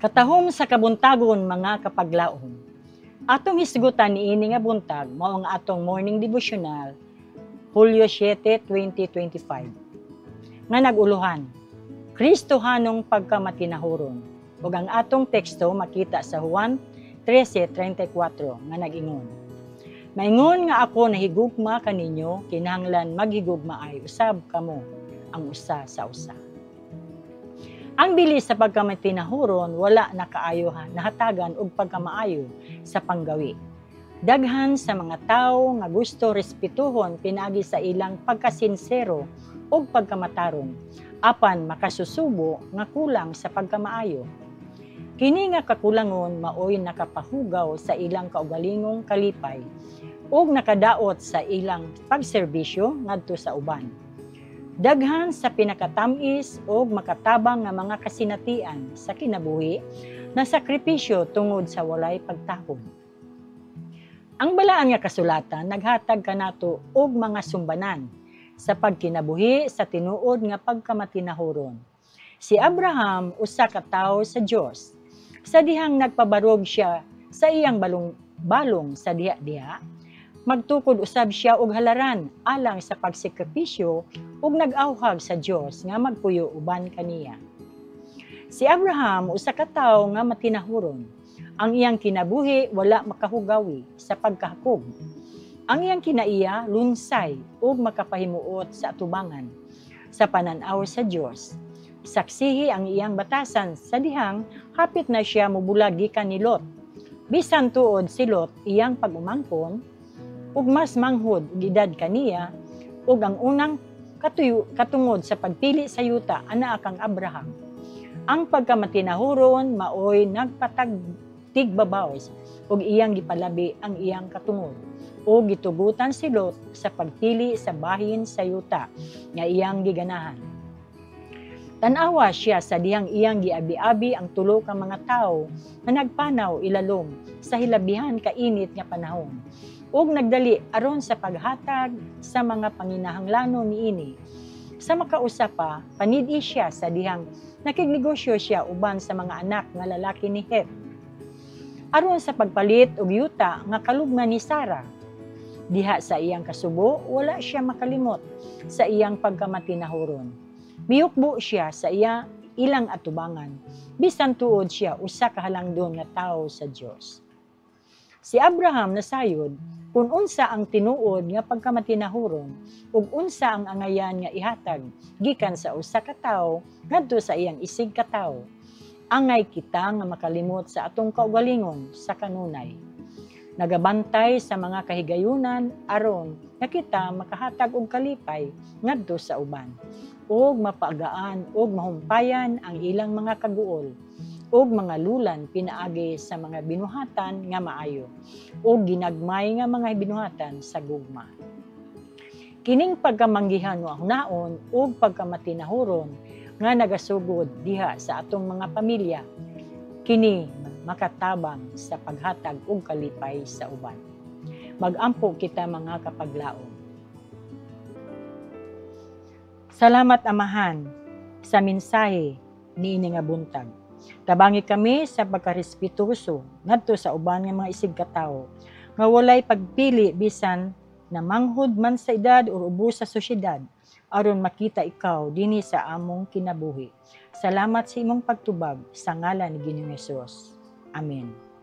Katahom sa kabuntagon mga kapaglaom. Atong hisgutan niini nga buntag mao nga atong morning devotional Hulyo 7, 2025. Nga naguluhan, Kristohanong pagkamatinahuron. Ug ang atong teksto makita sa Juan 13:34 nga nag-ingon. Maingon nga ako nahigugma kaninyo, kinahanglan maghigugma ay usab kamo ang usa sa usa. Ang bilis sa pagkamatinahuron wala nakaayohan nahatagan og pagkamaayo sa panggawi. Daghan sa mga tawo nga gusto respetuhon pinaagi sa ilang pagkasinsero ug pagkamataron apan makasusubo nga kulang sa pagkamaayo. Kini nga kakulangon maoy nakapahugaw sa ilang kaugalingong kalipay ug nakadaot sa ilang pagserbisyo ngadto sa uban. Daghan sa pinakatamis ug makatabang nga mga kasinatian sa kinabuhi na sakripisyo tungod sa walay pagtahom. Ang balaan nga kasulatan naghatag kanato og mga sumbanan sa pagkinabuhi sa tinuod nga pagkamatinahuron. Si Abraham usa ka tawo sa Dios. Sa dihang nagpabarog siya sa iyang balong sa diha-diha, magtukod usab siya og halaran alang sa pagsekripisyo ug nag-awhag sa Dios nga magpuyo uban kaniya. Si Abraham usa ka tawo nga matinahuron. Ang iyang kinabuhi wala makahugawi sa pagkahakog. Ang iyang kinaiya lunsay ug makapahimuot sa atubangan sa pananaw sa Dios. Saksihi ang iyang batasan sa dihang hapit na siya mobulag gikan ni Lot. Bisan tuod si Lot iyang pag-umangkon ug mas manghod og edad kaniya ug ang unang katungod sa pagpili sa yuta ana kang Abraham. Ang pagkamatinahuron maoy nagpatigbabaw ug iyang gipalabi ang iyang katungod o gitugutan si Lot sa pagpili sa bahin sa yuta nga iyang giganahan. Tanawa siya sa dihang iyang giabi-abi ang tulo ka mga tawo nga nagpanaw ilalom sa hilabihan kainit nga panahon ug nagdali aron sa paghatag sa mga panginahanglanon niini. Sa makausa pa, panid-i siya sa dihang nakignegosyo siya uban sa mga anak nga lalaki ni Het. Aron sa pagpalit og yuta nga kalugman ni Sarah. Diha sa iyang kasubo, wala siya makalimot sa iyang pagkamatinahuron. Miyukbo siya sa ilang atubangan, bisan tuod siya usa ka halangdon nga tawo sa Dios. Si Abraham nasayod kung unsa ang tinuod nga pagkamatinahuron ug unsa ang angayan nga ihatag gikan sa usa ka tawo ngadto sa iyang isig ka tawo. Angay kita nga makalimot sa atong kaugalingon sa kanunay. Nagabantay sa mga kahigayunan aron nga kita makahatag og kalipay ngadto sa uban ug mapaagaan ug mahumpayan ang ilang mga kaguol ug mga lulan pinaagi sa mga binuhatan nga maayo ug ginagmay nga mga binuhatan sa gugma. Kining pagkamanggihan wa hunaon ug pagkamatinahuron nga nagasugod diha sa atong mga pamilya kini makatabang sa paghatag og kalipay sa uban. Magampo kita mga kapaglaom. Salamat Amahan sa mensahe niini nga buntag. Tabangi kami sa pagkarespetuso ngadto sa uban nga mga isig katawo nga walay pagpili bisan na manghod man sa edad o ubos sa sosyedad aron makita ikaw dinhi sa among kinabuhi. Salamat sa imong pagtubag sa ngalan ni Ginoong Hesus. Amen.